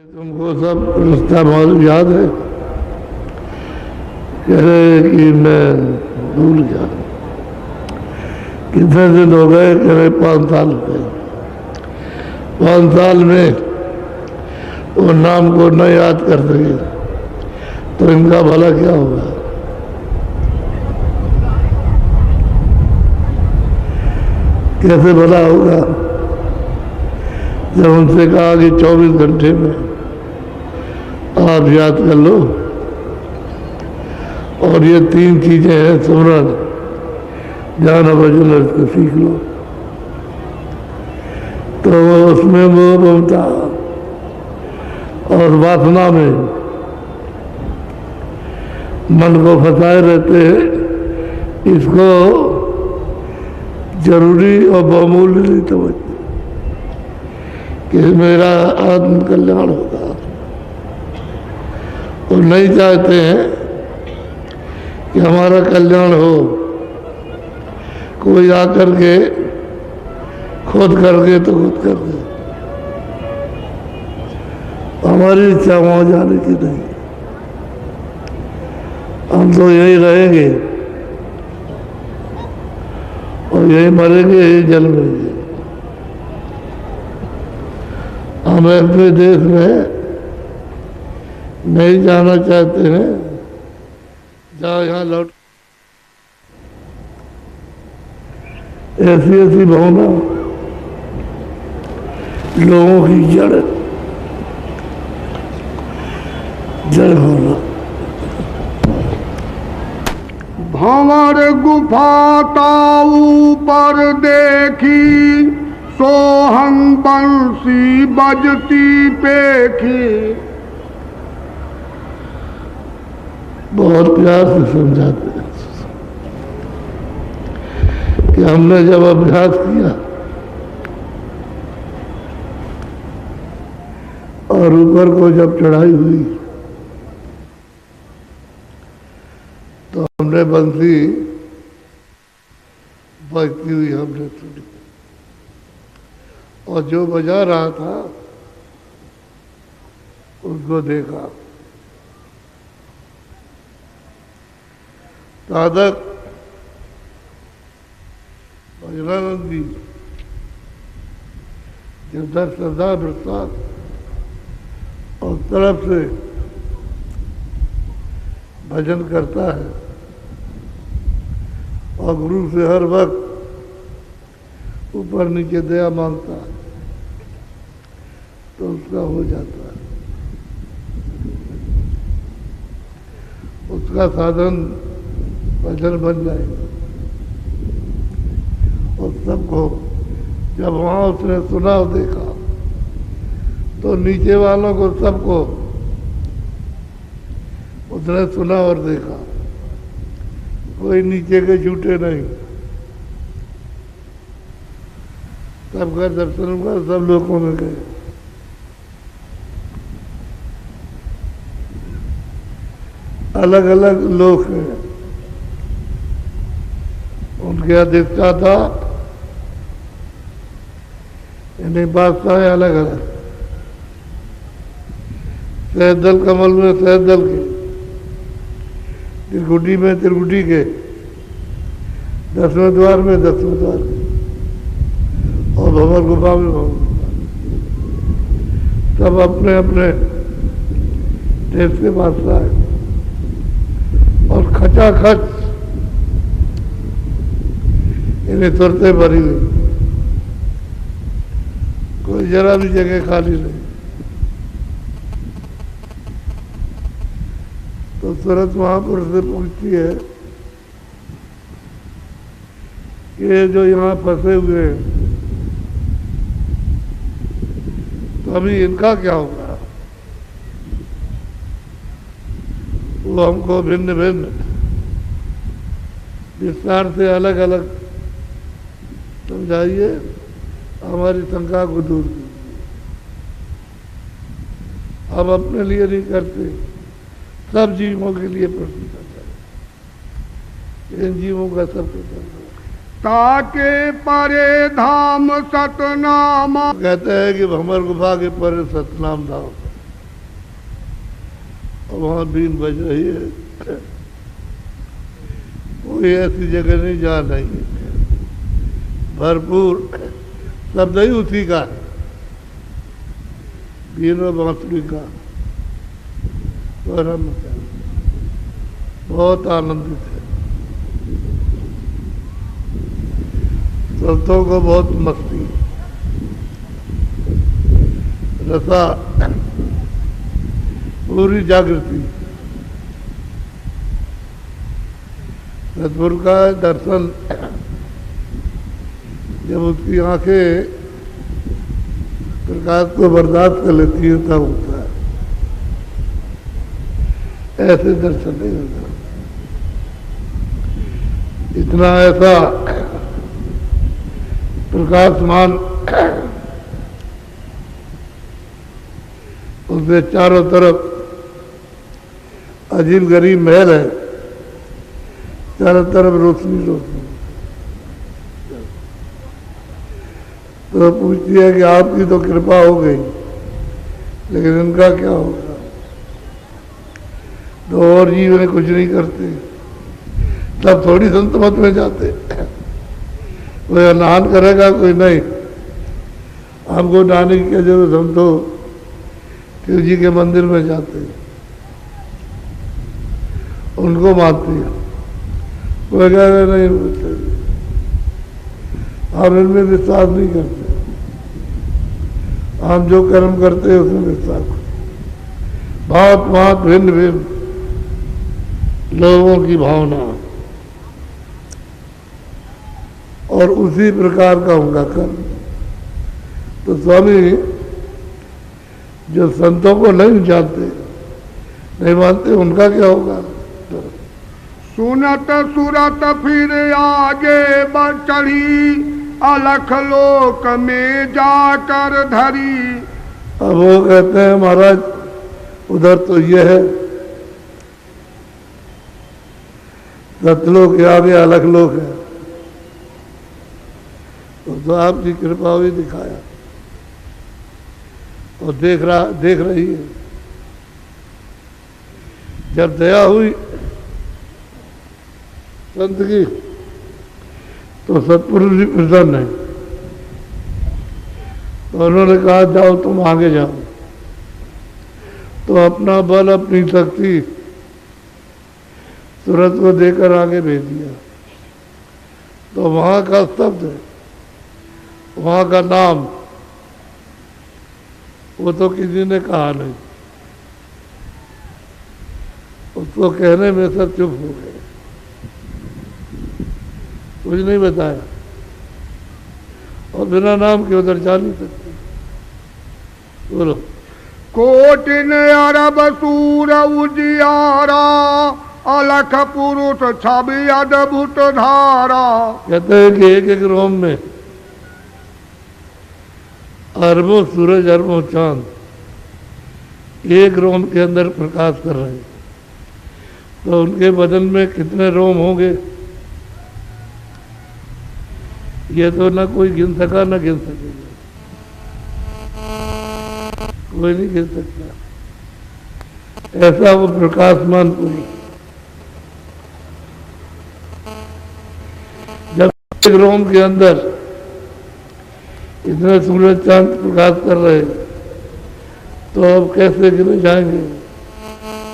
तुमको सब रिश्ता बहुत याद है? कह रहे कि मैं भूल गया। कितने दिन हो गए? कह रहे 5 साल हो गए। 5 साल में वो नाम को न याद कर सके तो इनका भला क्या होगा? कैसे भला होगा जब उनसे कहा कि 24 घंटे में आप याद कर लो। और ये 3 चीजें हैं सुमरन, ज्ञान भजन अर्थ सीख लो। तो उसमें वो ममता और वासना में मन को फंसाए रहते हैं। इसको जरूरी और बहुमूल्य नहीं समझते कि मेरा आत्म कल्याण होगा, और नहीं चाहते हैं कि हमारा कल्याण हो। कोई आकर के खुद करके तो खुद कर दे, हमारी इच्छा वहां जाने की नहीं। हम तो यही रहेंगे और यही मरेंगे, यही जन्मेंगे। हम अपने देश में नहीं जाना चाहते हैं, जहाँ यहाँ लौट ऐसी ऐसी भावना लोगों की जड़ होना। भंवर गुफा ताऊ पर देखी, सोहन बंसी बजती पेखी। बहुत प्यार से समझाते हैं कि हमने जब अभ्यास किया और ऊपर को जब चढ़ाई हुई तो हमने बंसी बजती हुई हमने सुनी, और जो बजा रहा था उसको देखा। साधक भजनानंद जी जब 10 श्रद्धा प्रसाद और तरफ से भजन करता है और गुरु से हर वक्त ऊपर नीचे दया मांगता है तो उसका हो जाता है। उसका साधन भजन बन जाएगा। और सबको जब वहां उसने सुना और देखा तो नीचे वालों को सबको उसने सुना और देखा, कोई नीचे के झूठे नहीं। सबका दर्शन हुआ, सब लोगों में गए। अलग अलग लोग हैं, उनके अधिष्ठाता यानी बादशाह अलग अलग। सहदल कमल में सहदल के, त्रिकुटी में त्रिकुटी के, 10वें द्वार में 10वें द्वार के, और भंवर गुफा में भंवर गुफा। सब अपने अपने देश के बादशाह है और खचाखच इन्हें तुरते भरी हुई, कोई जरा भी जगह खाली नहीं। तो तुरंत महापुरुष से पूछती है कि ये जो यहाँ फंसे हुए हैं तो अभी इनका क्या होगा? वो हमको भिन्न भिन्न विस्तार से अलग अलग समझाइए, हमारी शंका को दूर कीजिए। हम अपने लिए नहीं करते, सब जीवों के लिए प्रश्न करता है। इन जीवों का सबके करना ताके परे धाम सतनाम। कहते हैं कि भंवर गुफा के परे सतनाम धाम। और वहाँ बीन बज रही है। कोई ऐसी जगह नहीं जहाँ नहीं है, भरपूर शब्द ही उसी का है, बीन और बांसुरी का। और हम बहुत आनंदित है, संतों को बहुत मस्ती, रसा, पूरी जागृति। सतगुरु का दर्शन जब उसकी आंखें प्रकाश को बर्दाश्त कर लेती है तब होता है, ऐसे दर्शन नहीं होता। इतना ऐसा प्रकाशमान उसके चारों तरफ अजीब गरीब महल है, चारों तरफ रोशनी रोशनी। तो पूछती है कि आपकी तो कृपा हो गई, लेकिन इनका क्या होगा? तो और जीव ने कुछ नहीं करते, तब थोड़ी संत मत में जाते। कोई स्नान करेगा, कोई नहीं। हमको नहाने की क्या जरूरत, हम तो शिव जी के मंदिर में जाते हैं, उनको मानते हैं। कोई कह रहे नहीं, हम इनमें विश्वास नहीं करते, हम जो कर्म करते हैं उसमें विश्वास करते। भांत भांत भिन्न भिन्न लोगों की भावना और उसी प्रकार का उनका कर्म। तो स्वामी जो संतों को नहीं जानते, नहीं मानते, उनका क्या होगा? सुनत सुरत फिर आगे बढ़ चढ़ी, अलख लोक में जाकर धरी। अब वो कहते हैं महाराज उधर तो ये है, सतलोक के आगे अलग लोक है। तो आपकी कृपा भी दिखाया और देख रही है। जब दया हुई संत की तो सतपुरुष जी प्रसन्न है, तो उन्होंने कहा जाओ तुम आगे जाओ। तो अपना बल अपनी शक्ति सूरत को देकर आगे भेज दिया। तो वहां का शब्द है, वहां का नाम वो तो किसी ने कहा नहीं, उसको कहने में सब चुप हो गए, कुछ नहीं बताया। और बिना नाम के उधर जा नहीं सकते। बोलो। कोटिन अरब सूर उजियारा, अलख पुरुष छवि अद्भुत धारा। कहते हैं कि एक एक रोम में अरबों सूरज अरबों चांद एक रोम के अंदर प्रकाश कर रहे हैं। तो उनके बदन में कितने रोम होंगे ये तो ना कोई गिन सका ना गिन सकेगा, कोई नहीं गिन सकता। ऐसा वो प्रकाशमान पुरुष जब एक रोम के अंदर इतने सूरज चांद प्रकाश कर रहे, तो अब कैसे गिने जाएंगे?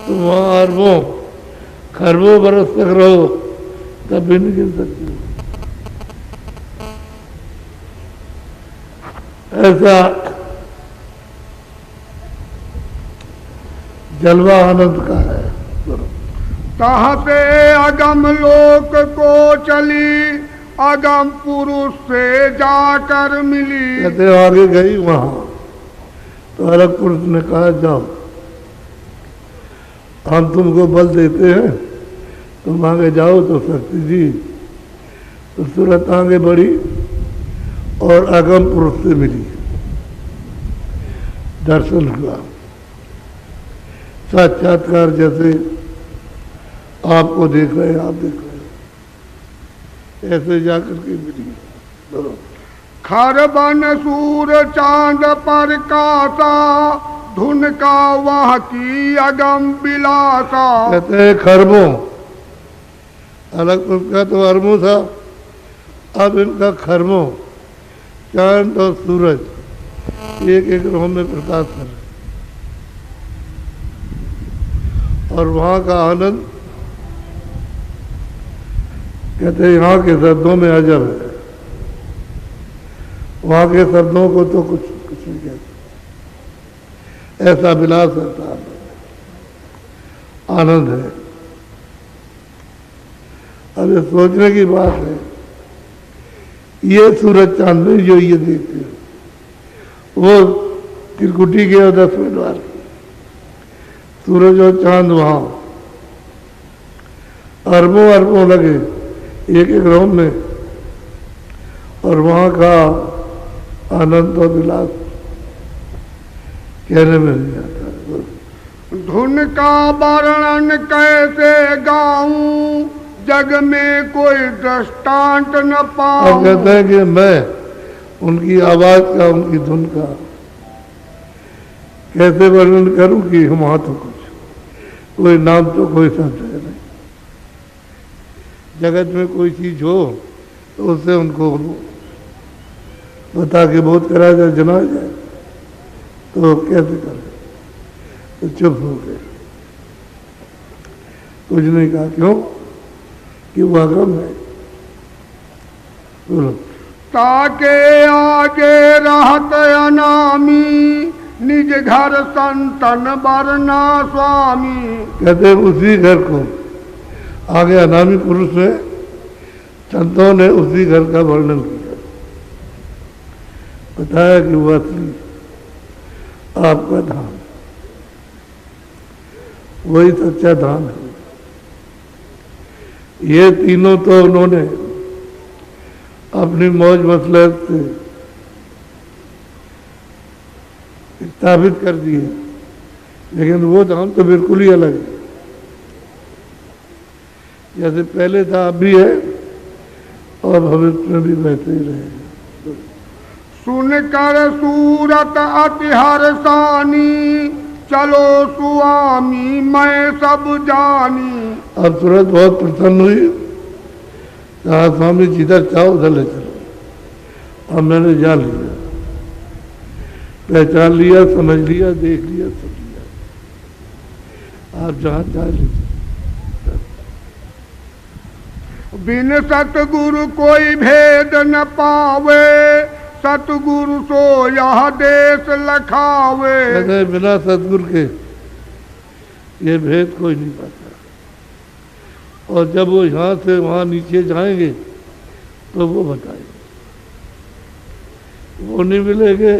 तो वहां अरबों खरबों बरस तक रहो तब भी नहीं गिन सकते। ऐसा जलवा आनंद का है। कहते अगम लोक को चली, अगम पुरुष से जाकर मिली। कहते आगे गई वहां, तो अलग पुरुष ने कहा जाओ हम तुमको बल देते हैं, तुम आगे जाओ। तो शक्ति जी तो सूरत आगे बढ़ी और अगम पुरुष से मिली, दर्शन हुआ, साक्षात्कार जैसे आपको देख रहे हैं, आप देख रहे हैं, ऐसे जाकर के मिली। खर बन सूर चांद पर कासा, धुन का वह की अगम बिलासा। कहते हैं खरबों, अलग उसका तो अरबों था, अब इनका खरबों, चांद और सूरज एक एक रोह में प्रकाश कर रहे, और वहाँ का आनंद कहते हैं यहाँ के शब्दों में अजब है, वहाँ के शब्दों को तो कुछ नहीं कहते, ऐसा विलास रहता है, आनंद है। अब ये सोचने की बात है, ये सूरज चांद में जो ये देखते हैं वो त्रिकुटी के और 10वें द्वार की, सूरज और चांद वहाँ अरबों अरबों लगे एक एक रोम में, और वहाँ का आनंद और विलास कहने में नहीं आता। धुन का वर्णन कैसे गाऊं, जग में कोई दृष्टांत न पाऊं। अब कहते हैं कि मैं उनकी आवाज का, उनकी धुन का कैसे वर्णन करूं कि वहां तो कुछ कोई नाम तो कोई शब्द है नहीं। जगत में कोई चीज हो तो उससे उनको बता के बहुत करा जाए, जना जाए, तो कैसे कर, तो चुप हो गए, कुछ नहीं कहा। क्यों? कि वो अगम है। बोलो। ताके आगे रहत अनामी, निज घर संतन बरना स्वामी। कहते हैं उसी घर को आगे अनामी पुरुष ने, संतों ने उसी घर का वर्णन किया, बताया कि वो असली आपका धाम, वही सच्चा धाम है। ये तीनों तो उन्होंने अपनी मौज मसलहत से स्थापित कर दिए, लेकिन वो धाम तो बिल्कुल ही अलग है। जैसे पहले था अब भी है और भविष्य में भी वैसे ही रहेगा। सुनकर सूरत अति हर्षानी, चलो स्वामी मैं सब जानी। अब सूरत बहुत प्रसन्न हुई, कहा स्वामी जिधर चाहो उधर ले चलो। अब मैंने जान लिया, पहचान लिया, समझ लिया, देख लिया, सुन लिया, आप जहाँ चाहे लीजिए। बिन सतगुरु कोई भेद न पावे, सतगुरु सो यह देश लखावे। कहते बिना सतगुरु के ये भेद कोई नहीं पाता, और जब वो यहाँ से वहाँ नीचे जाएंगे तो वो बताएंगे, वो नहीं मिलेंगे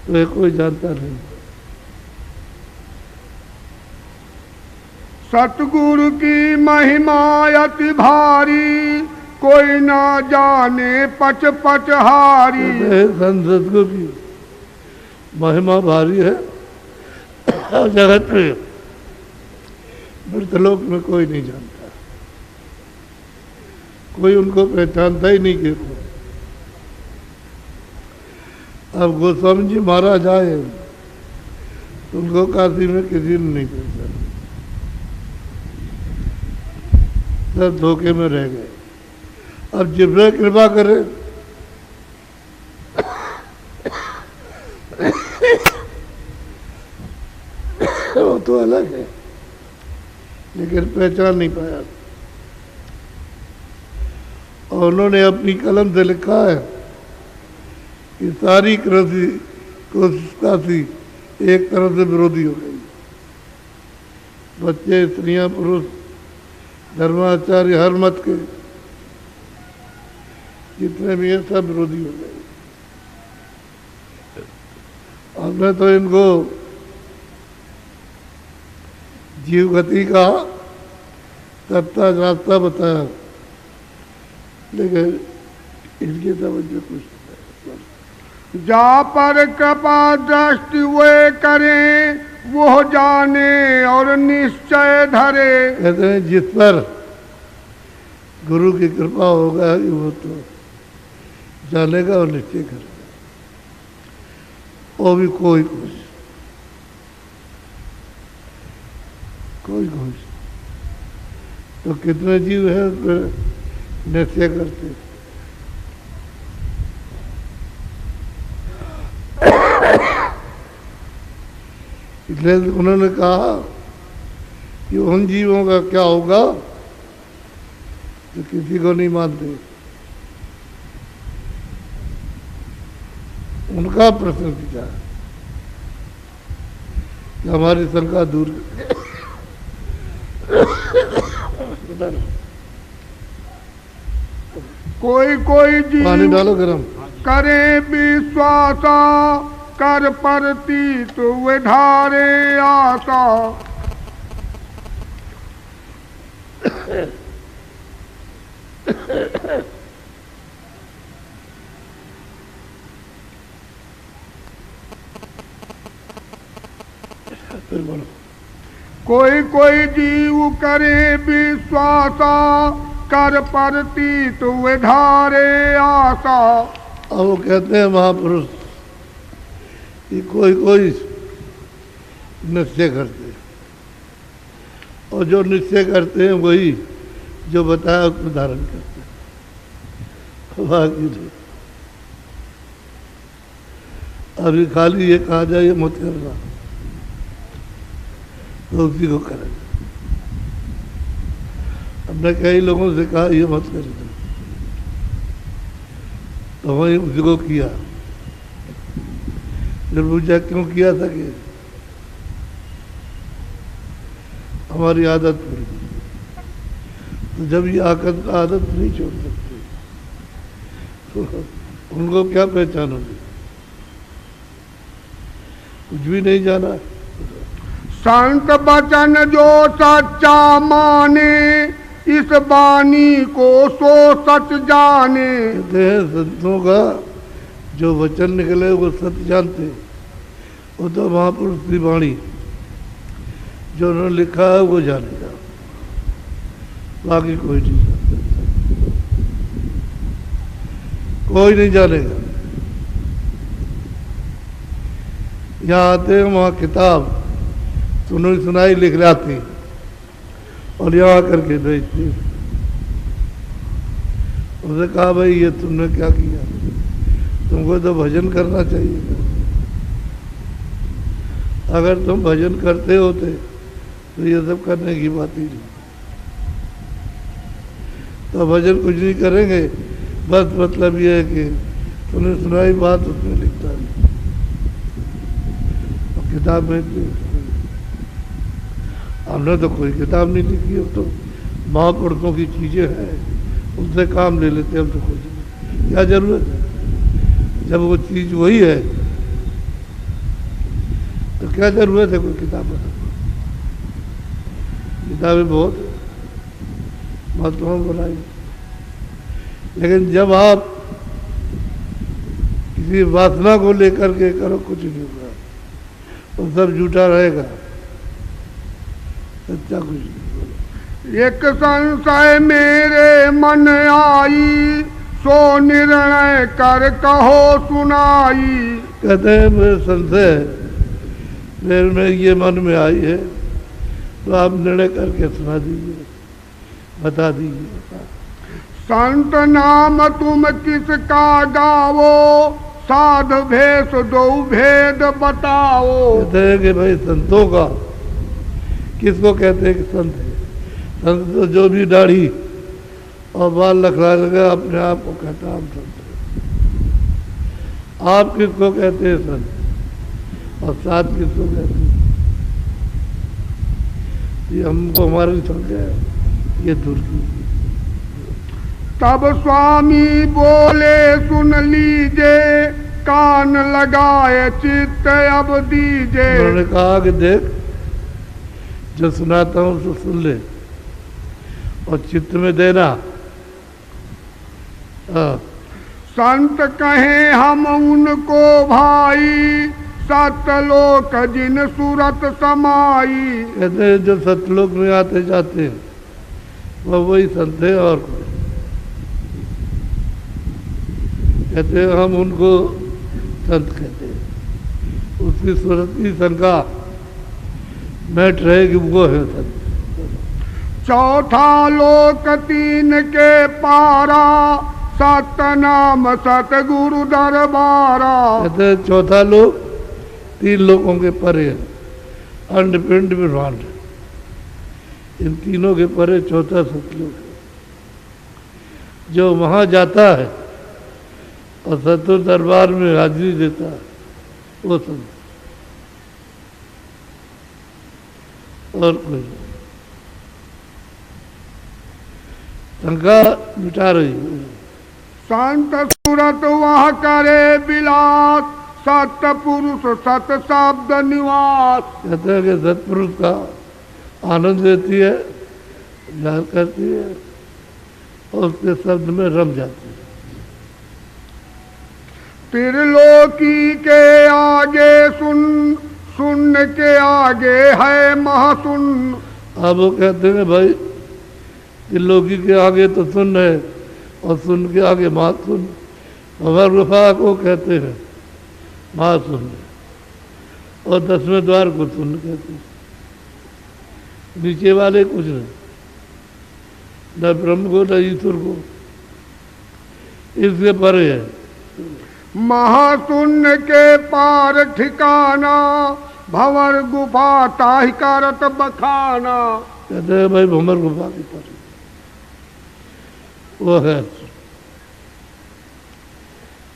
तो ये कोई जानता नहीं। सतगुरु की महिमा अति भारी, कोई ना जाने पच पच हारी। संत सतगुरु की महिमा भारी है, और जगत में मृतलोक में कोई नहीं जानता, कोई उनको पहचानता ही नहीं कि अब गोस्वामी जी महाराज आए, उनको काशी में किसी ने नहीं पहचाना, सब धोखे में रह गए। अब जिब्रे कृपा करे वो तो अलग है, लेकिन पहचान नहीं पाया। और उन्होंने अपनी कलम से लिखा है कि सारी काशी एक तरह से विरोधी हो गई, बच्चे, स्त्रियां, पुरुष, धर्माचार्य, हर मत के जितने भी हैं सब विरोधी हो गए। हमने तो इनको जीव गति का सत्ता रास्ता बताया, लेकिन इनकी तवज्जो कुछ नहीं। जा पर कृपा दृष्टि वे करें, वो जाने और निश्चय धरे। कहते हैं जिस पर गुरु की कृपा होगा वो तो जानेगा और निश्चय करेगा, और भी कोई कुछ कोई घोष। तो कितने जीव है उस पर निश्चय करते। इसलिए उन्होंने कहा कि उन जीवों का क्या होगा जो किसी को नहीं मानते। उनका प्रश्न पूछा कि हमारी शंका दूर कोई कोई पानी जीव डालो गरम। करे विश्वासा कर प्रतीत विधारे आशा। फिर बोलो। कोई कोई जीव करे विश्वासा कर प्रतीत विधारे आशा। अब वो कहते हैं महापुरुष कि कोई कोई निश्चय करते हैं, और जो निश्चय करते हैं वही जो बताया उसको धारण करते हैं। बाकी नहीं। अभी खाली ये कहा जाए ये मत करना, तो उसी को करें। हमने कई लोगों से कहा ये मत करें, तो वही उसी को किया। जब पूछा क्यों किया था कि हमारी आदत पड़ी। तो जब ये आदत नहीं छोड़ सकते तो उनको क्या पहचानोगे? कुछ भी नहीं जाना। संत वचन जो सच्चा माने इस वाणी को सो सच जाने। कहते हैं संतों का जो वचन निकले वो सत्य जानते। वो तो महापुरुष की वाणी जो उन्होंने लिखा है वो जानेगा, बाकी कोई नहीं जानता। कोई नहीं जानेगा। यहाँ आते हैं वहाँ किताब सुनी सुनाई लिख जाती और यहाँ करके भेजती। उसने कहा भाई ये तुमने क्या किया, तुमको तो भजन करना चाहिए। अगर तुम भजन करते होते तो ये सब करने की बात ही नहीं। तो भजन कुछ नहीं करेंगे, बस मतलब ये है कि तुमने सुनाई बात उसमें लिखता नहीं और किताब में। हमने तो कोई किताब नहीं लिखी, हो तो महापुरुषों की चीज़ें हैं, उनसे काम ले लेते हम। तो कुछ क्या जरूरत है? जब वो चीज़ वही है तो क्या जरूरत है कोई किताब बनाने? किताबें बहुत महत्वपूर्ण बनाई, लेकिन जब आप किसी वासना को लेकर के करो कुछ नहीं होगा, वो सब झूठा रहेगा, सच्चा कुछ नहीं। एक संशय मेरे मन आई सो निर्णय कर कहो सुनाई। कहते हैं मेरे संशय मेरे में ये मन में आई है, तो आप निर्णय करके सुना दीजिए, बता दीजिए। संत नाम तुम किसका गावो साध भेष दो भेद बताओ। कहते हैं कि भाई संतों का किसको कहते हैं कि संत है? संत तो जो भी दाढ़ी और बाल लखड़ा लगा अपने आप को कहता हम संत हैं। आप किसको कहते हैं संत, और साथ किसको कहते हैं? ये हमको हमारे समझे ये दूर की। तब स्वामी बोले सुन लीजे कान लगाए चित्त अब दीजे। उन्होंने कहा कि देख जो सुनाता हूँ उसको सुन ले और चित्त में देना। संत कहे हम उनको भाई सतलोक जिन सूरत समाई। कहते हैं जो सतलोक में आते जाते हैं वह वही संत है और कोई। कहते हैं हम उनको संत कहते हैं, उसकी सूरत की शंका बैठ रहेगी वो है संत। चौथा लोक तीन के पारा, सतनाम सतगुरु दरबारा। कहते हैं चौथा लोक तीन लोगों के परे है, अंड पिंड ब्रह्मांड, इन तीनों के परे चौथा सतलोक है। जो वहां जाता है और सतगुरु दरबार में हाजिरी देता है वो संत, और कोई नहीं। शंका मिटा रही है। संत सूरत वह करे विलास, सतपुरुष सत शब्द निवास। कहते हैं कि सतपुरुष का आनंद लेती है, ध्यान करती है और उसके शब्द में रम जाती है। त्रिलोकी के आगे सुन, सुन के आगे है महासुन। अब वो कहते हैं भाई त्रिलोकी के आगे तो सुन है और सुन के आगे महासुन। भंवर गुफा को कहते हैं महासुन, और 10वें द्वार को सुन कहते हैं। नीचे वाले कुछ नहीं, न ब्रह्म को न ईश्वर को, इसके परे है। महाशून्य के पार ठिकाना, भंवर गुफा ताहि करत बखाना। कहते हैं भाई भंवर गुफा के परे वो है।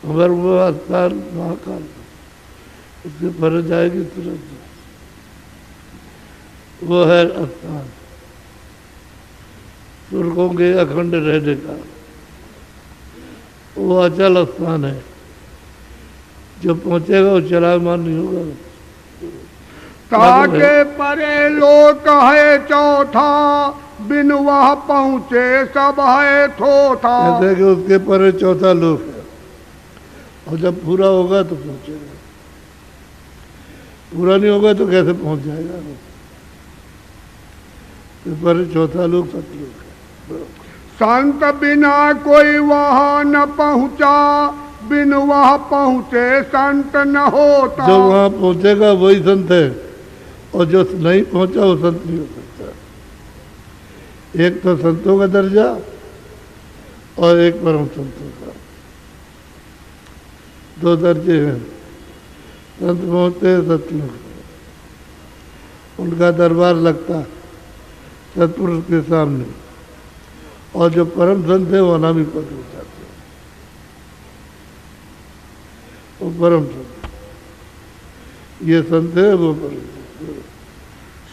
भंवर गुफा स्थान महाकाल, उसके परे जाएगी तुरंत, वो है स्थान सुरखों के अखंड रहने का, वो अचल स्थान है। जो पहुंचेगा वो चलायमान नहीं होगा। ताके परे लोक है चौथा, बिन वह पहुंचे सब है थोथा। कहते हैं कि उसके परे चौथा लोक है, और जब पूरा होगा तो पहुंचेगा, पूरा नहीं होगा तो कैसे पहुंच जाएगा। तो परे चौथा लोक सतलोक है। संत बिना कोई वहां न पहुंचा, बिन वह पहुंचे संत न होता। जो वहां पहुंचेगा वही संत है, और जो नहीं पहुंचा वो संत नहीं हो सकता। एक तो संतों का दर्जा और एक परम संतों का, दो दर्जे हैं। संत पहुंचते हैं सतलोक, उनका दरबार लगता है सतपुरुष के सामने, और जो परम संत है वो अनामी पद हो जाते हैं, वो परम संत। ये संत है वो परम संत।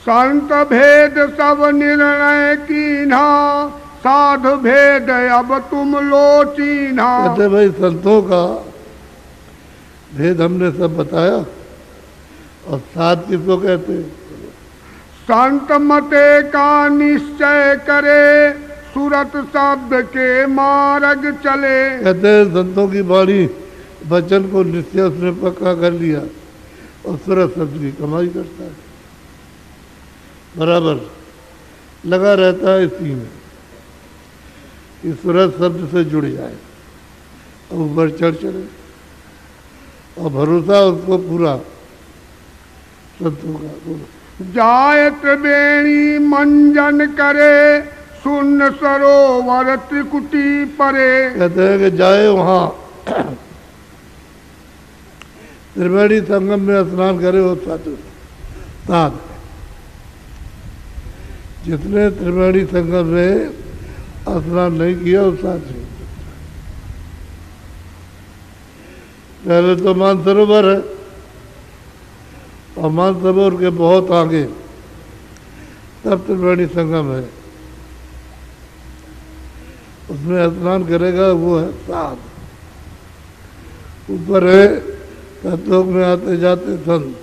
संत भेद सब निर्णय कीन्हा, साधु भेद अब तुम लो चीन्हा। कहते भाई संतों का भेद हमने सब बताया, और साध किसको कहते हैं? संत मते का निश्चय करे, सूरत शब्द के मार्ग चले। कहते हैं संतों की वाणी वचन को निश्चय उसने पक्का कर लिया, और सूरत शब्द की कमाई करता है, बराबर लगा रहता है इसी में कि सूरत शब्द से जुड़ जाए और ऊपर चढ़ चले, और भरोसा उसको पूरा संतों का। जाय त्रिवेणी मंजन करे, सुन सरोवर त्रिकुटी परे। कहते हैं कि जाए वहाँ त्रिवेणी संगम में स्नान करे वो साधु साध। जिसने त्रिवेणी संगम में स्नान नहीं किया वो साध नहीं। पहले तो मानसरोवर है, और मानसरोवर के बहुत आगे तब त्रिवेणी संगम है, उसमें स्नान करेगा वो है साध। ऊपर है सतलोक में आते जाते संत,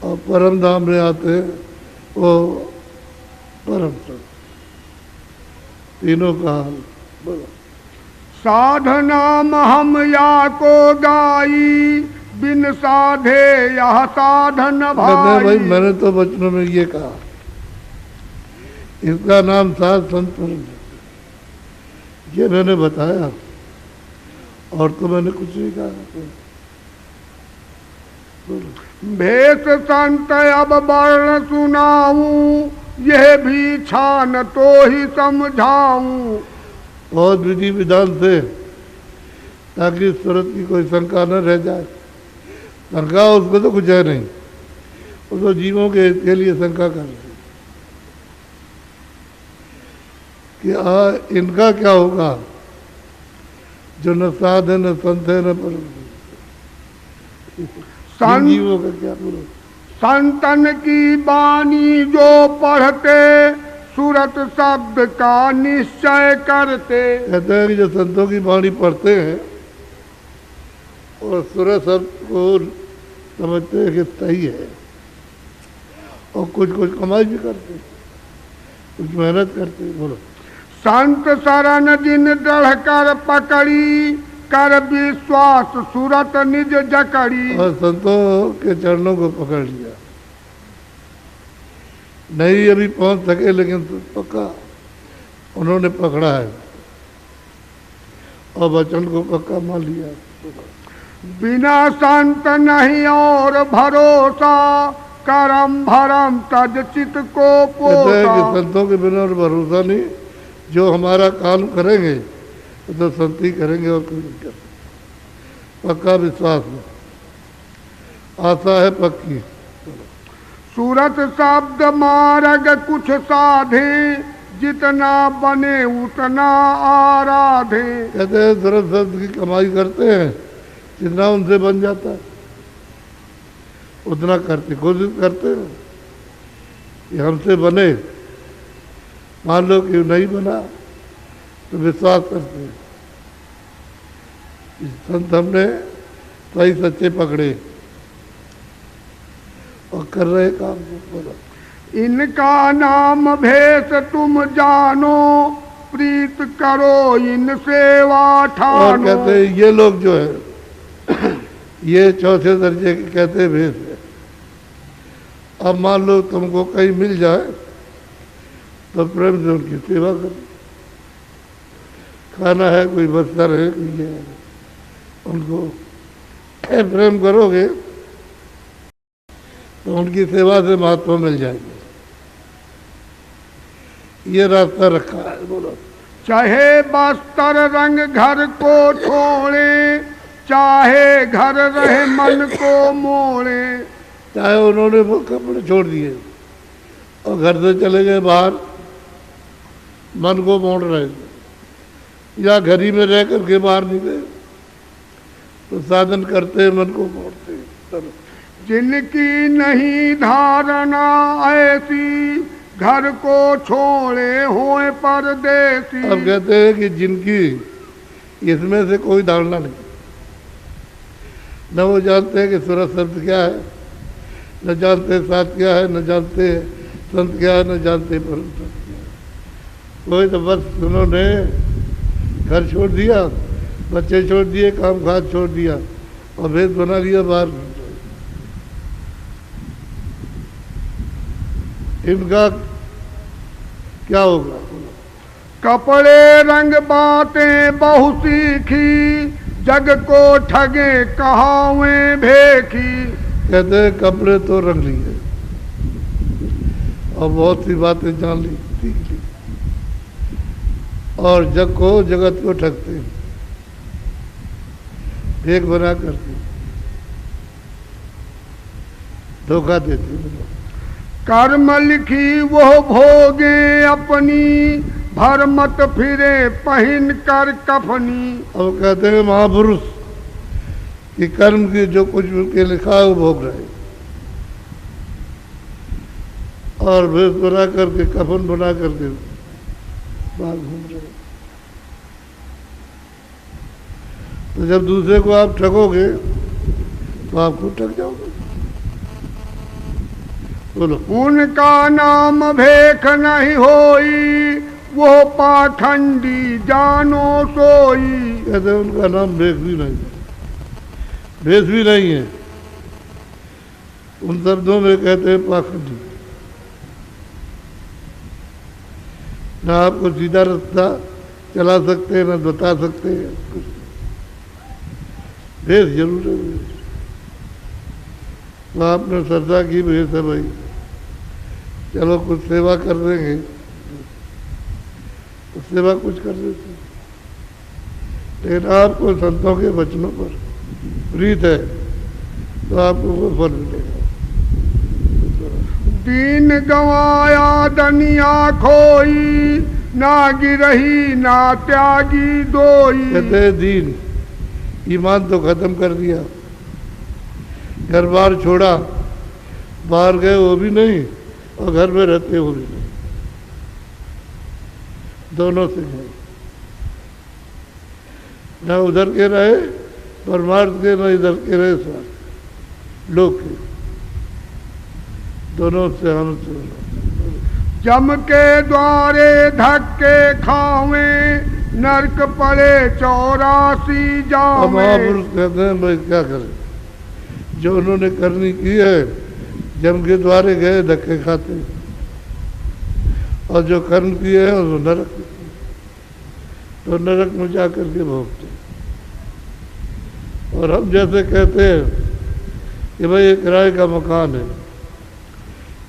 और परम धाम में आते वो परम संत। तीनों का हाल बोलो। साधना हम या को गाई, बिन साधे यह साधन भाई। भाई मैंने तो बचनों में ये कहा, इसका नाम साध संत परम, ये मैंने बताया, और तो मैंने कुछ नहीं कहा। भेष संत अब वर्ण सुनाऊं, यह भी छान तो ही समझाऊं। बहुत विधि विधान से, ताकि सूरत की कोई शंका न रह जाए। शंका उसको तो कुछ है नहीं, वो तो जीवों के हित के लिए शंका कर रहे कि इनका क्या होगा जो न साध है न संत है न पर जीवों का क्या पूरा। संतन की वाणी जो पढ़ते सूरत शब्द का निश्चय करते। कहते हैं कि जो संतों की वाणी पढ़ते हैं और सूरत शब्द को समझते हैं कि सही है, और कुछ कुछ कमाई भी करते, कुछ मेहनत करते। बोलो। संत शरण जिन दृढ़ कर पकड़ी कर विश्वास सूरत निज जकड़ी। और संतों के चरणों को पकड़ लिया, नहीं अभी पहुंच सके लेकिन पक्का उन्होंने पकड़ा है और वचन को पक्का मान लिया। बिना संत नहीं और भरोसा करम भरम तज चित को पोसा। संतों के बिना और भरोसा नहीं, जो हमारा काम करेंगे तो संत ही करेंगे और कोई नहीं कर। पक्का विश्वास है, आशा है पक्की। सूरत शब्द मार्ग कुछ साधे जितना बने उतना आराधे। कहते हैं सूरत शब्द की कमाई करते हैं, जितना उनसे बन जाता है उतना करते, कोशिश करते हैं कि हमसे बने। मान लो कि नहीं बना तो विश्वास करते हैं संत हमने सही सच्चे पकड़े और कर रहे काम को। बोला। इनका नाम भेष तुम जानो प्रीत करो इन सेवा ठानो। और कहते हैं ये लोग जो है ये चौथे दर्जे के कहते भेष है। अब मान लो तुमको कहीं मिल जाए तो प्रेम से उनकी सेवा करो। खाना है, कोई वस्त्र है, कोई ये है, उनको प्रेम करोगे तो उनकी सेवा से महात्मा मिल जाएंगे। ये रास्ता रखा है। बोलो। चाहे बस्तर रंग घर को छोड़े चाहे घर रहे मन को मोड़े। चाहे उन्होंने वो कपड़े छोड़ दिए और घर से चले गए बाहर, मन को मोड़ रहे थे, या घर ही में रह करके बाहर निकले तो साधन करते मन को मोड़ते। जिनकी नहीं धारणा ऐसी घर को छोड़े होए परदेसी। अब कहते हैं कि जिनकी इसमें से कोई धारणा नहीं, न वो जानते हैं कि सूरत शब्द क्या है, न जानते साथ क्या है, न जानते संत क्या है, न जानते परम संत क्या है। कोई तो बस उन्होंने घर छोड़ दिया, बच्चे छोड़ दिए, काम काज छोड़ दिया और भेद बना लिया बाहर। इनका क्या होगा? कपड़े रंग बातें बहु सीखी जग को ठगे कहावे भेखी। कहते हैं कपड़े तो रंग लिए और बहुत सी बातें जान ली, सीख ली, और जग को जगत को ठगते, भेख बना करते, धोखा देते। कर्म लिखी वो भोगे अपनी भर मत फिरे पहन कर कफनी। अब कहते हैं महापुरुष कि कर्म की जो कुछ उनके लिखा है वो भोग रहे और भेष बना करके कफन बना करके बाहर घूम रहे। तो जब दूसरे को आप ठगोगे तो आप खुद ठग जाओगे। बोलो। उनका नाम भेख नहीं होई वो पाखंडी जानो सोई। कहते हैं उनका नाम भेख भी नहीं, भेष भी नहीं है। उन शब्दों में कहते हैं पाखंडी, ना आपको सीधा रास्ता चला सकते हैं, ना बता सकते हैं कुछ। भेष जरूर है। तो आपने श्रद्धा की भेष है भाई, चलो कुछ सेवा कर देंगे, तो सेवा कुछ कर देते, लेकिन आपको संतों के वचनों पर प्रीत है तो आपको वो फल मिलेगा। दीन गवाया दनिया खोई, ना गिरही ना त्यागी दोई। कहते दीन, ईमान तो खत्म कर दिया, घर बार छोड़ा, बाहर गए वो भी नहीं और घर में रहते वो भी नहीं, दोनों से गए, न उधर के रहे परमार्थ के, न इधर के रहे स्वार्थ लोग के, दोनों से हम जम के द्वारे धक्के खावे, नरक पड़े 84 जावे। महापुरुष कहते हैं भाई क्या करें, जो उन्होंने करनी की है जम के द्वारे गए धक्के खाते, और जो कर्म किए हैं वो नरक, तो नरक में जा करके भोगते। और हम जैसे कहते हैं कि भाई ये किराए का मकान है,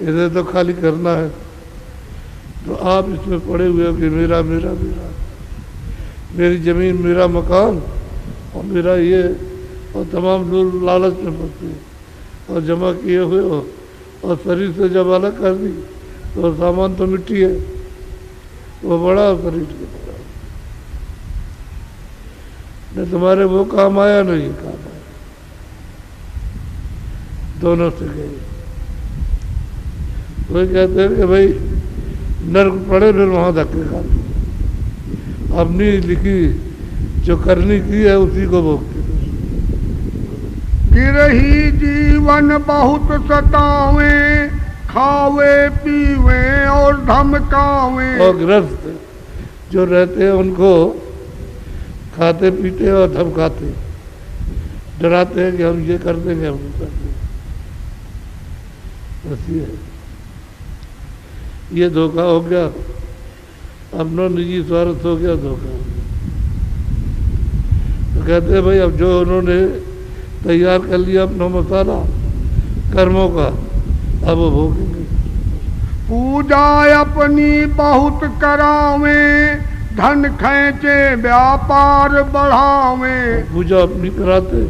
इसे तो खाली करना है, तो आप इसमें पड़े हुए हो कि मेरा मेरा मेरा, मेरी ज़मीन मेरा मकान और मेरा ये, और तमाम लोग लालच में पड़ते हैं और जमा किए हुए हो, और शरीर से जब अलग कर दी तो सामान तो मिट्टी है, वो बड़ा शरीर के बड़ा, न तुम्हारे वो काम आया न ये काम आया, दोनों से गए। वही कहते हैं कि भाई नर्क पड़े फिर वहाँ धक्के खाते, अपनी लिखी जो करनी की है उसी को भोगते। गिरही जीवन बहुत सतावे, खावे पीवे और धमकावे। और ग्रस्त जो रहते हैं उनको खाते पीते और धमकाते, डराते हैं कि हम ये कर देंगे, हम कर देंगे, बस ये धोखा हो गया, अपना निजी स्वार्थ हो गया, धोखा हो गया। तो कहते हैं भाई अब जो उन्होंने तैयार कर लिया अपना मसाला कर्मों का, अब वो भोगेंगे। पूजा अपनी बहुत करावे, धन खींचे व्यापार बढ़ावे। पूजा अपनी कराते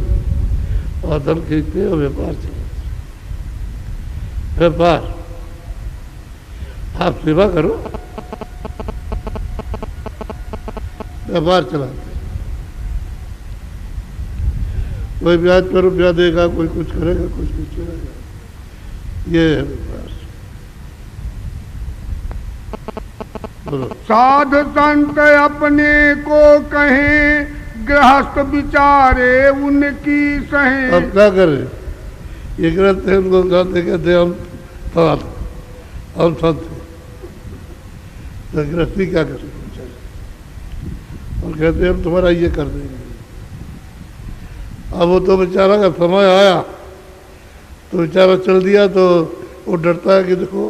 और धन खींचते और व्यापार चलाते। व्यापार आप सेवा करो, व्यापार चलाते, कोई ब्याज पर रुपया देगा, कोई कुछ करेगा, कुछ करेगा, ये है व्यापार। बोलो। साध संत अपने को कहें, गृहस्थ विचारे उनकी सहे। अब क्या करें, ये गृहस्थ थे, उनको कहते हम संत थे, तो गृहस्थी क्या करें और कहते हम तुम्हारा ये कर देंगे। अब वो तो बेचारा का समय आया तो बेचारा चल दिया, तो वो डरता है कि देखो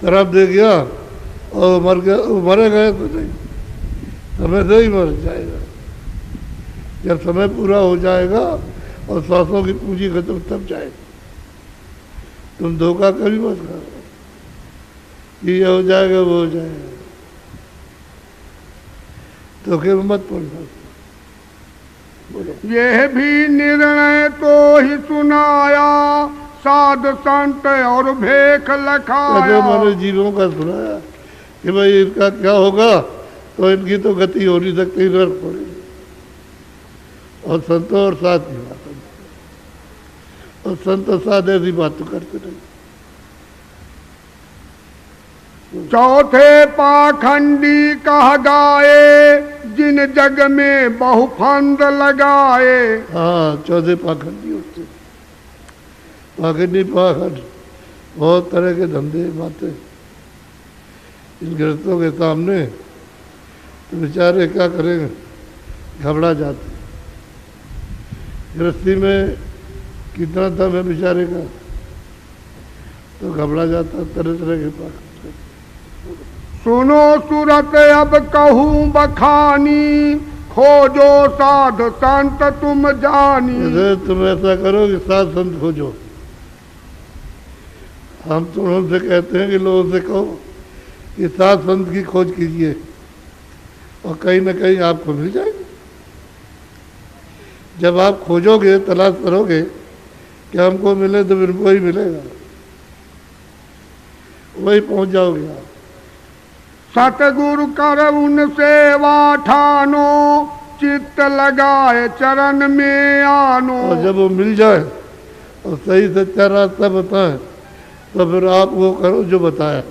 तरफ दे गया और मर गया, मरे गए तो नहीं, समय से ही मर जाएगा। जब समय पूरा हो जाएगा और सांसों की पूंजी खत्म तब जाएगा। तुम धोखा कभी मत करो कि ये हो जाएगा वो हो जाएगा, धोखे में मत पड़ना। यह भी निर्णय तो ही सुनाया, साध संत और भेख लखाया। हमारे जीवों का सुनाया कि भाई इनका क्या होगा, तो इनकी तो गति हो नहीं सकती, नरक पड़ेगी। और संतों और साथ की बात, और संत साथ ऐसी बात तो करते नहीं। चौथे पाखंडी कह गाए, जिन जग में बहुफंद लगाए। हाँ, चौथे पाखंडी होते, पाखंडी पाखंड बहुत तरह के धंधे बातें इन गृहस्थों के सामने, तो बेचारे क्या करेंगे, घबरा जाते। गृहस्थी में कितना दम है बेचारे का, तो घबरा जाता, तरह तरह के पाखंड। सुनो सूरत अब कहूँ बखानी, खोजो साध संत तुम जानी। तुम ऐसा करो कि साध संत खोजो, हम तो उनसे कहते हैं कि लोगों से कहो कि सात संत की खोज कीजिए और कहीं ना कहीं आपको मिल जाएगी। जब आप खोजोगे, तलाश करोगे कि हमको मिले, तो फिर वही मिलेगा, वही पहुंच जाओगे आप। सतगुरु कर उन सेवा ठानो, चित्त लगाए चरण में आनो। और जब वो मिल जाए और सही सच्चा रास्ता बताए, तो फिर आप वो करो जो बताया।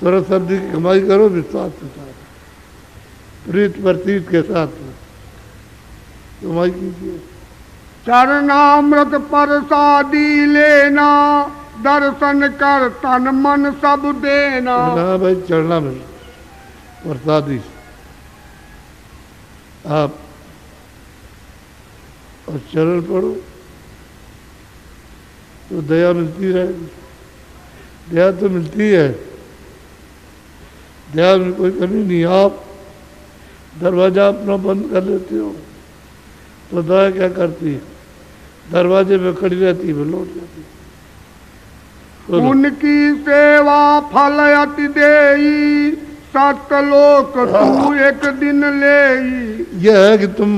थोड़ा शब्द की कमाई करो विश्वास के साथ, प्रीत प्रतीत के साथ कमाई कीजिए। चरणामृत प्रसादी लेना, दर्शन कर तन मन सब देना। हाँ भाई, चरणामृत प्रसादी आप और चरण पढ़ो तो दया मिलती रहेगी। दया तो मिलती है, दया में कोई कमी नहीं। आप दरवाजा अपना बंद कर लेते हो तो दया क्या करती है? दरवाजे में खड़ी रहती है, लौट जाती है। उनकी सेवा फल अति देई, सतलोक तू एक दिन लेई। यह है कि तुम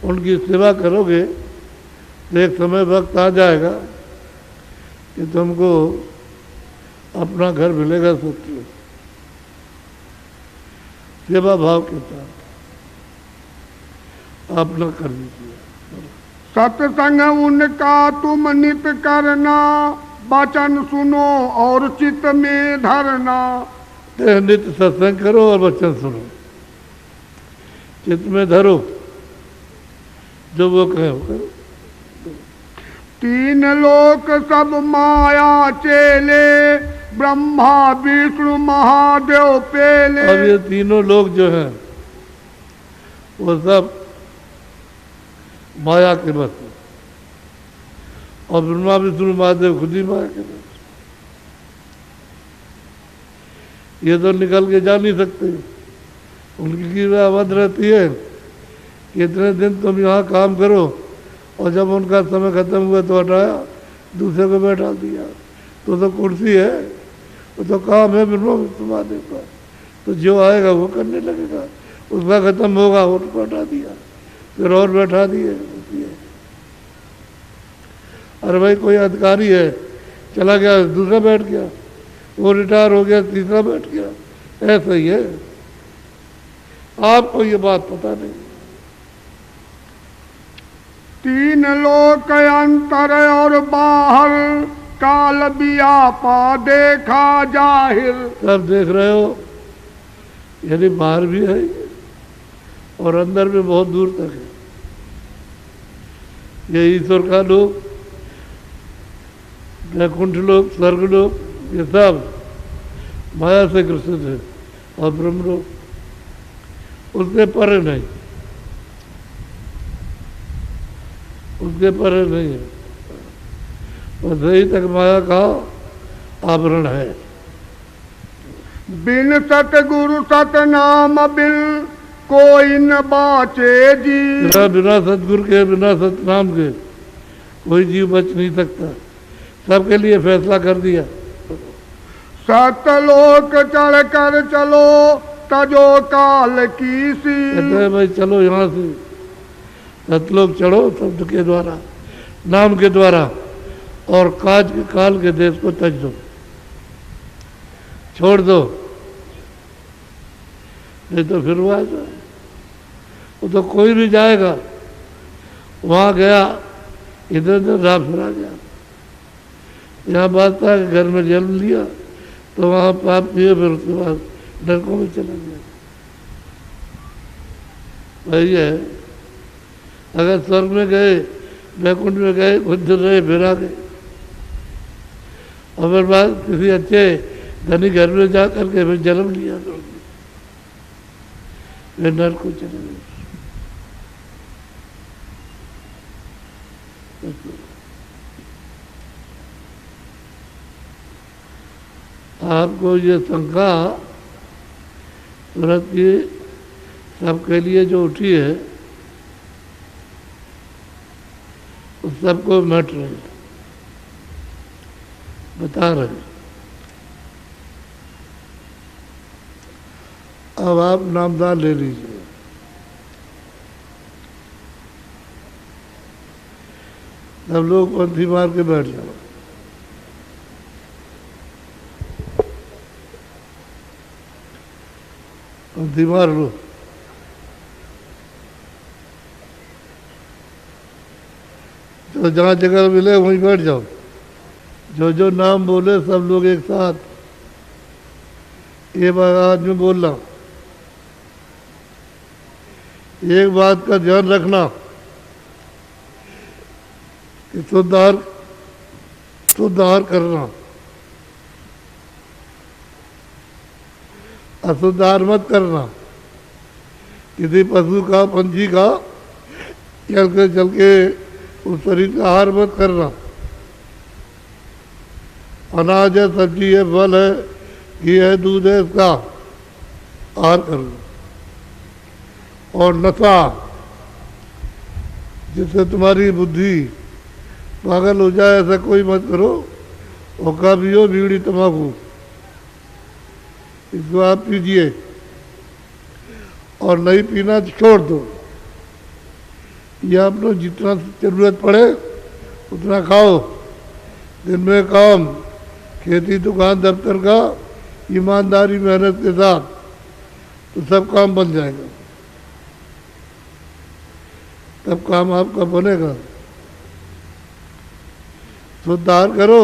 उनकी सेवा करोगे तो एक समय वक्त आ जाएगा कि तुमको अपना घर मिलेगा सत्य। सेवा भाव के साथ आप न कर दीजिए। सत्संग उनका तुम नित करना, वचन सुनो और चित्त में धरना। नित्य सत्संग करो और वचन सुनो, चित्त में धरो, जो वो कहे वो करो। तीन लोक सब माया चेले, ब्रह्मा विष्णु महादेव पेले। अब ये तीनों लोग जो हैं वो सब माया के बस हैं, और ब्रह्मा विष्णु महादेव खुद ही माया के बस। ये तो निकल के जा नहीं सकते, उनकी कीड़ा अवध रहती है कि इतने दिन तुम यहाँ काम करो, और जब उनका समय खत्म हुआ तो हटाया, दूसरे को बैठा दिया। तो कुर्सी है, वो तो काम है ब्रह्मा विष्णु महादेव का, तो जो आएगा वो करने लगेगा। उसका खत्म होगा, उसको हटा दिया, फिर और बैठा दिए। अरे भाई, कोई अधिकारी है, चला गया, दूसरा बैठ गया, वो रिटायर हो गया, तीसरा बैठ गया, ऐसा ही है। आपको ये बात पता नहीं। तीन लोक अंतर और बाहर, काल व्यापा देखा जाहिर। सब देख रहे हो, यानी बाहर भी है और अंदर भी बहुत दूर तक है। ये ईश्वर का लोक, वैकुंठ लोक, स्वर्ग लोक, ये सब माया से ग्रसित है, और ब्रह्म लोक उसके परे नहीं, उसके परे नहीं है। बस यही तक माया का आवरण है। बिन सतगुरु सतनाम बिन, कोई न बाचे जी। बिना सतगुरु के, बिना सतनाम के कोई जीव बच नहीं सकता। सबके लिए फैसला कर दिया। सतलोक चढ़ कर चलो, तजो काल की सी। कहते हैं भाई चलो यहाँ से सतलोक चढ़ो शब्द के द्वारा, नाम के द्वारा, और काज के काल के देश को तज दो, छोड़ दो, नहीं तो फिर वो आ जाए। वो तो कोई भी जाएगा, वहाँ गया, इधर उधर राह फिरा गया। यहाँ बात था कि घर में जन्म लिया तो वहाँ पाप किए, फिर उसके बाद नरकों में चला गया। वही है, अगर स्वर्ग में गए, वैकुंठ में गए, कुछ दिन रहे, फिर आ गए, और फिर बाद किसी अच्छे धनी घर में जा करके फिर जन्म लिया, तो फिर नरक को चले गए। आपको ये शंका तुरंत की सबके लिए जो उठी है, उस सबको मिट रही है। बता रहे हैं। अब आप नामदान ले लीजिए। सब लोग पंथी मार के बैठ जाओ। पंथी मार लो। तो जहाँ जगह मिले वहीं बैठ जाओ। जो जो नाम बोले सब लोग एक साथ ये बात आज मैं बोल रहा हूँ। एक बात का ध्यान रखना कि शुद्ध आहार करना, अशुद्ध आहार मत करना। किसी पशु का पंछी का चल के उस शरीर का आहार मत करना। अनाज है, सब्जी है, फल है, घी है, दूध है, इसका आहार करना। और नशा जिससे तुम्हारी बुद्धि पागल हो जाए ऐसा कोई मत करो। हुक्का पियो, बीड़ी तंबाकू इसको आप पीजिए और नहीं पीना तो छोड़ दो। या आपको जितना जरूरत पड़े उतना खाओ। दिन में काम, खेती, दुकान, दफ्तर का ईमानदारी मेहनत के साथ तो सब काम बन जाएगा। तब काम आपका बनेगा। शुद्ध आहार करो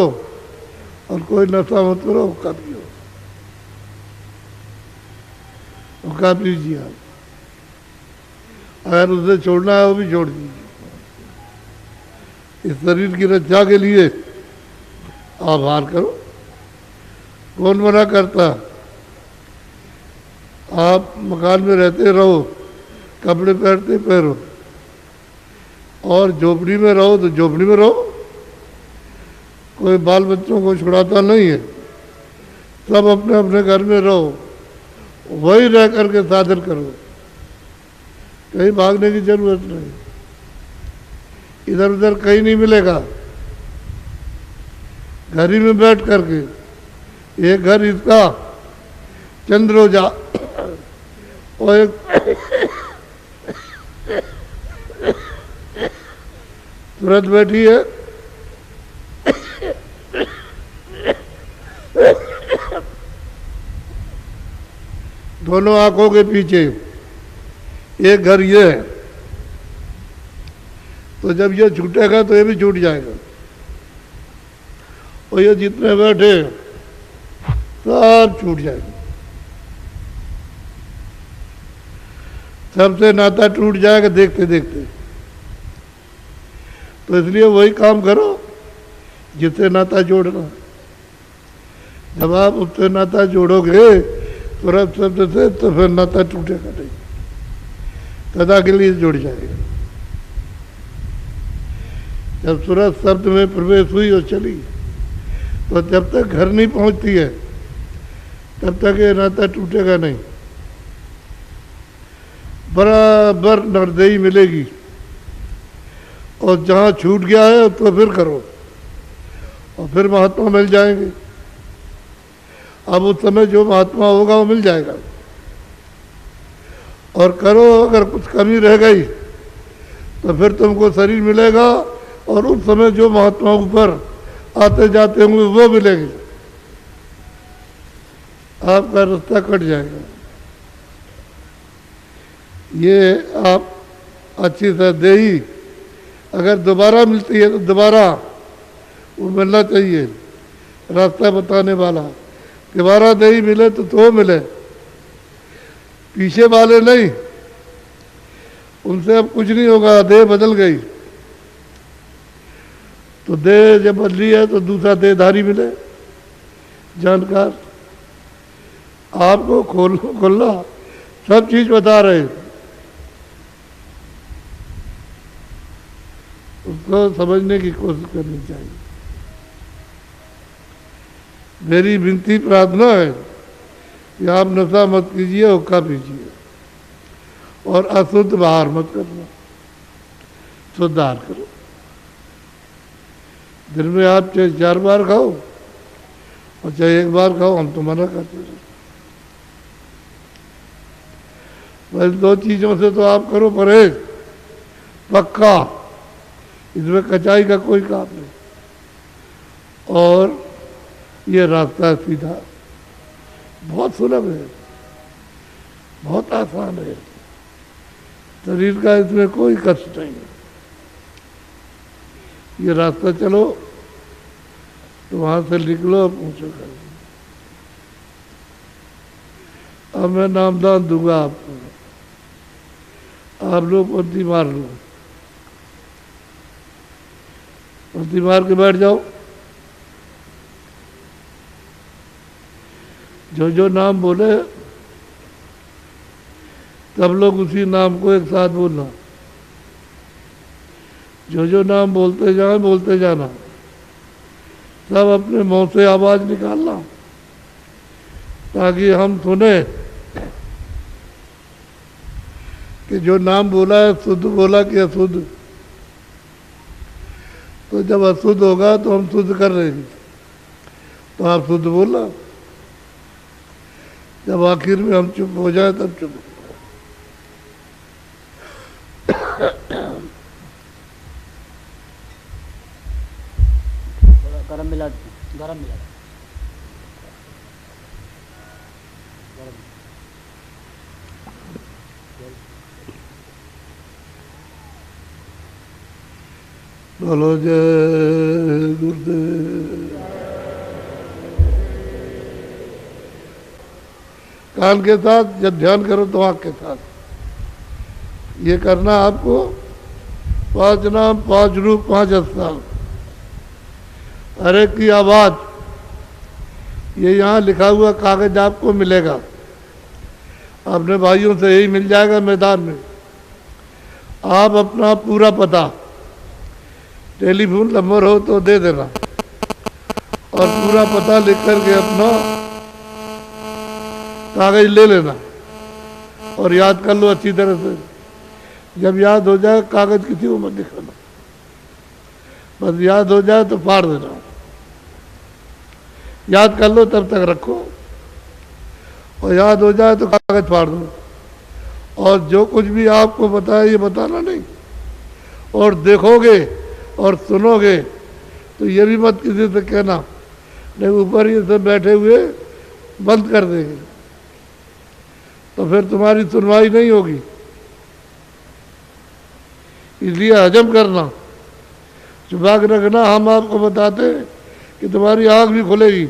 और कोई नशा मत करो। हुक्का पियो, हुक्का पीजिए आप। अगर उसे छोड़ना है वो भी छोड़ दीजिए। इस शरीर की रक्षा के लिए आप आहार करो। कौन मना करता? आप मकान में रहते रहो, कपड़े पहनते पहनो, और झोपड़ी में रहो तो झोपड़ी में रहो। कोई बाल बच्चों को छुड़ाता नहीं है। सब अपने अपने घर में रहो, वही रह करके साधन करो। कहीं भागने की जरूरत नहीं, इधर उधर कहीं नहीं मिलेगा। घर ही में बैठ करके, एक घर इसका चंद्रोजा और एक तुरंत बैठी है। दोनों आंखों के पीछे एक घर ये है। तो जब ये छूटेगा तो ये भी छूट जाएगा। और ये जितने बैठे सब छूट जाएगा। सबसे नाता टूट जाएगा देखते देखते। तो इसलिए वही काम करो जिससे नाता जोड़ना। जब आप उससे नाता जोड़ोगे तुरंत शब्द से, तो फिर नाता टूटेगा नहीं, सदा के लिए जुड़ जाएगा। जब सूरज शब्द में प्रवेश हुई और चली, तो जब तक घर नहीं पहुंचती है तब तक ये नाता टूटेगा नहीं। बराबर नरदेही मिलेगी। और जहाँ छूट गया है तो फिर करो, और फिर महात्मा मिल जाएंगे। अब उस समय जो महात्मा होगा वो मिल जाएगा। और करो, अगर कुछ कमी रह गई तो फिर तुमको शरीर मिलेगा, और उस समय जो महात्मा ऊपर आते जाते होंगे वो मिलेंगे। आपका रास्ता कट जाएगा। ये आप अच्छी तरह देही अगर दोबारा मिलती है तो दोबारा वो मिलना चाहिए। रास्ता बताने वाला दोबारा देही मिले तो मिले, पीछे वाले नहीं। उनसे अब कुछ नहीं होगा, देह बदल गई। तो देह जब बदली है तो दूसरा देहधारी मिले, जानकार। आपको खोलना सब चीज बता रहे हैं, उसको समझने की कोशिश करनी चाहिए। मेरी विनती प्रार्थना है कि आप नशा मत कीजिए, हुक्का पीजिए, और अशुद्ध बाहर मत करना, शुद्ध आहार करो। दिन में आप 4 बार खाओ, अच्छा एक बार खाओ, हम तो मना करते हैं। बस दो चीज़ों से तो आप करो परहेज पक्का, इसमें कचाई का कोई काम नहीं। और ये रास्ता है सीधा, बहुत सुलभ है, बहुत आसान है, शरीर का इसमें कोई कष्ट नहीं है। ये रास्ता चलो तो वहां से निकलो और पूछो कर। अब मैं नामदान दूंगा आपको, आप लोग पंक्ति मार लो, पंक्ति मार के बैठ जाओ। जो जो नाम बोले सब लोग उसी नाम को एक साथ बोलना, जो जो नाम बोलते जाना, सब अपने मुंह से आवाज निकालना ताकि हम सुने कि जो नाम बोला है शुद्ध बोला कि अशुद्ध। तो जब अशुद्ध होगा तो हम शुद्ध कर रहे हैं, तो आप शुद्ध बोलना। जब आखिर में हम चुप हो जाए तब चुप। गरम मिला, गरम मिला। बोलो जय गुरुदेव। कान के साथ जब ध्यान करो तो आँख के साथ ये करना आपको। 5 नाम 5 रूप 5 स्थान, हर एक की आवाज, ये यहाँ लिखा हुआ कागज आपको मिलेगा, अपने भाइयों से यही मिल जाएगा मैदान में। आप अपना पूरा पता, टेलीफोन नंबर हो तो दे देना, और पूरा पता लिख करके अपना कागज ले लेना और याद कर लो अच्छी तरह से। जब याद हो जाए कागज किसी को मत दिखाना, बस याद हो जाए तो फाड़ देना। याद कर लो तब तक रखो, और याद हो जाए तो कागज फाड़ दो। और जो कुछ भी आपको बताया ये बताना नहीं, और देखोगे और सुनोगे तो ये भी मत किसी से कहना, नहीं ऊपर ये सब बैठे हुए बंद कर देंगे, तो फिर तुम्हारी सुनवाई नहीं होगी। इसलिए हजम करना, छुपा के रखना। हम आपको बताते हैं कि तुम्हारी आँख भी खुलेगी,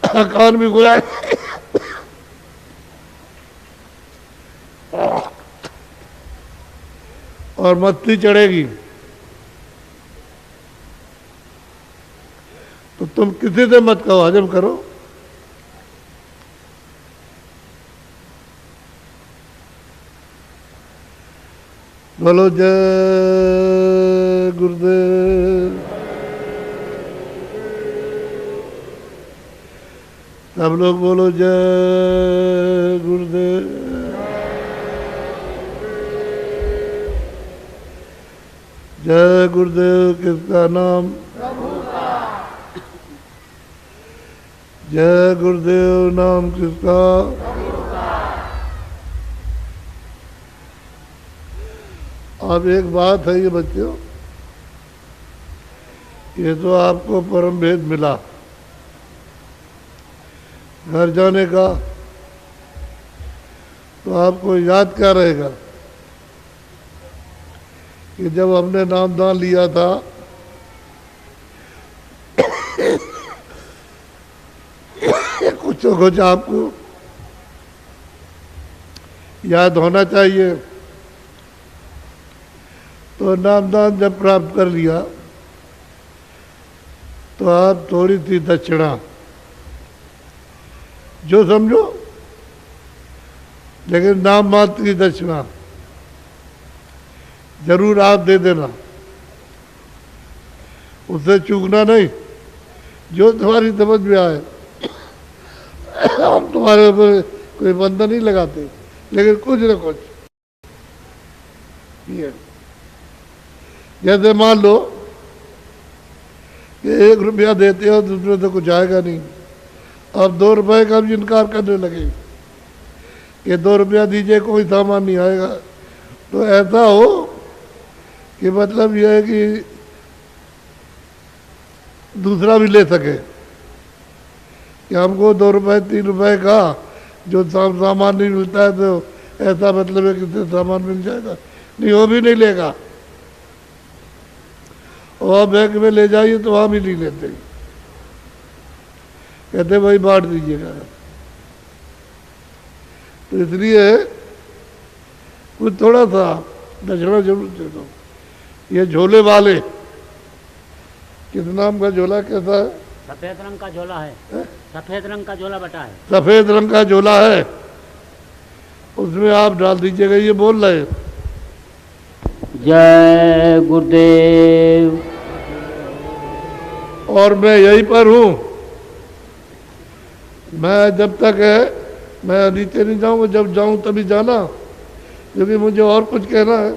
कान भी खुलेगा, और मस्ती चढ़ेगी। तो तुम किसी से मत कहो, हजम करो। बोलो जय गुरुदेव। सब लोग बोलो जय गुरुदेव। जय गुरुदेव किसका नाम? जय गुरुदेव नाम किसका? अब एक बात है ये बच्चों, ये तो आपको परम भेद मिला घर जाने का, तो आपको याद क्या रहेगा कि जब हमने नामदान लिया था कुछ तो कुछ आपको याद होना चाहिए। तो नामदान जब प्राप्त कर लिया तो आप थोड़ी सी दक्षिणा जो समझो, लेकिन नाम मात्र की दक्षिणा जरूर आप दे देना, उससे चूकना नहीं। जो तुम्हारी समझ में आए, हम तुम्हारे ऊपर कोई बंधन नहीं लगाते, लेकिन कुछ न कुछ ये, जैसे मान लो कि 1 रुपया देते हो तो उसमें तो कुछ आएगा नहीं, अब 2 रुपए का भी इनकार करने लगे कि 2 रुपया दीजिए कोई सामान नहीं आएगा। तो ऐसा हो कि मतलब यह है कि दूसरा भी ले सके कि हमको 2 रुपए 3 रुपए का जो सामान नहीं मिलता है तो ऐसा मतलब है कि सामान मिल जाएगा, नहीं वो भी नहीं लेगा। और बैंक में ले जाइए तो वहाँ भी नहीं लेते, कहते भाई बांट दीजिएगा। तो इसलिए कुछ थोड़ा सा दक्षिणा जरूर दे दो। ये झोले वाले किस नाम का झोला कैसा है? सफेद रंग का झोला है, सफेद रंग का झोला बटा है। सफेद रंग का झोला है, उसमें आप डाल दीजिएगा। ये बोल रहे जय गुरुदेव। और मैं यहीं पर हूँ, मैं जब तक है मैं नीचे नहीं जाऊँगा, जब जाऊँ तभी जाना, क्योंकि मुझे और कुछ कहना है।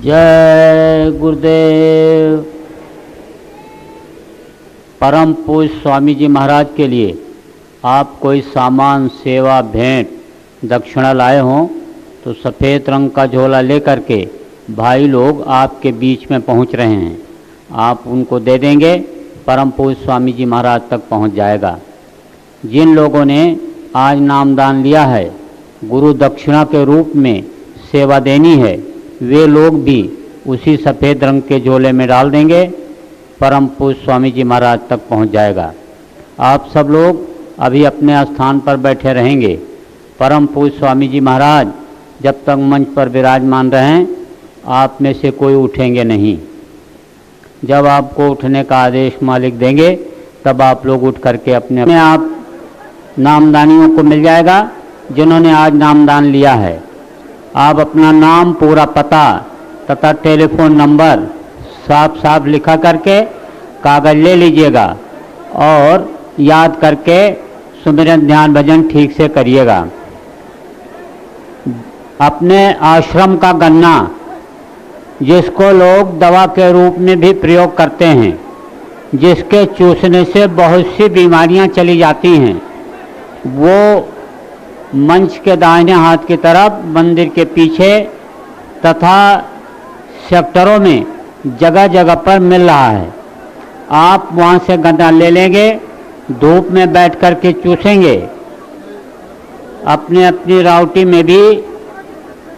जय गुरुदेव। परम पूज्य स्वामी जी महाराज के लिए आप कोई सामान, सेवा, भेंट, दक्षिणा लाए हों तो सफ़ेद रंग का झोला लेकर के भाई लोग आपके बीच में पहुंच रहे हैं। आप उनको दे देंगे, परम पूज्य स्वामी जी महाराज तक पहुंच जाएगा। जिन लोगों ने आज नामदान लिया है, गुरु दक्षिणा के रूप में सेवा देनी है, वे लोग भी उसी सफ़ेद रंग के झोले में डाल देंगे, परम पूज्य स्वामी जी महाराज तक पहुंच जाएगा। आप सब लोग अभी अपने स्थान पर बैठे रहेंगे। परम पूज्य स्वामी जी महाराज जब तक मंच पर विराजमान रहें, आप में से कोई उठेंगे नहीं। जब आपको उठने का आदेश मालिक देंगे तब आप लोग उठ करके अपने आप नामदानियों को मिल जाएगा जिन्होंने आज नामदान लिया है। आप अपना नाम, पूरा पता तथा टेलीफोन नंबर साफ साफ लिखा करके कागज़ ले लीजिएगा और याद करके सुमिरन ध्यान भजन ठीक से करिएगा। अपने आश्रम का गन्ना, जिसको लोग दवा के रूप में भी प्रयोग करते हैं, जिसके चूसने से बहुत सी बीमारियां चली जाती हैं, वो मंच के दाहिने हाथ की तरफ मंदिर के पीछे तथा सेक्टरों में जगह जगह पर मिल रहा है। आप वहाँ से गन्ना ले लेंगे, धूप में बैठ कर के चूसेंगे। अपने अपनी राउटी में भी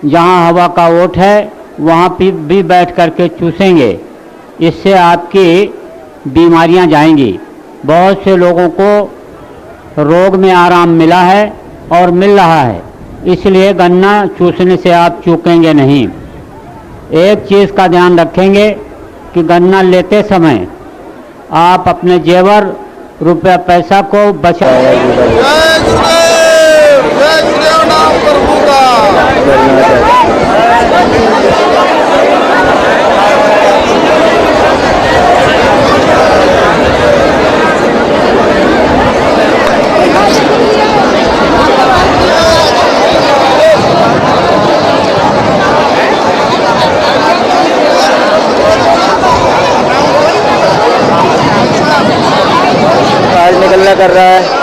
जहाँ हवा का ओट है वहाँ पे भी बैठ कर के चूसेंगे। इससे आपकी बीमारियां जाएंगी। बहुत से लोगों को रोग में आराम मिला है और मिल रहा है, इसलिए गन्ना चूसने से आप चूकेंगे नहीं। एक चीज़ का ध्यान रखेंगे कि गन्ना लेते समय आप अपने जेवर, रुपया, पैसा को बचा। निकलना कर रहा है।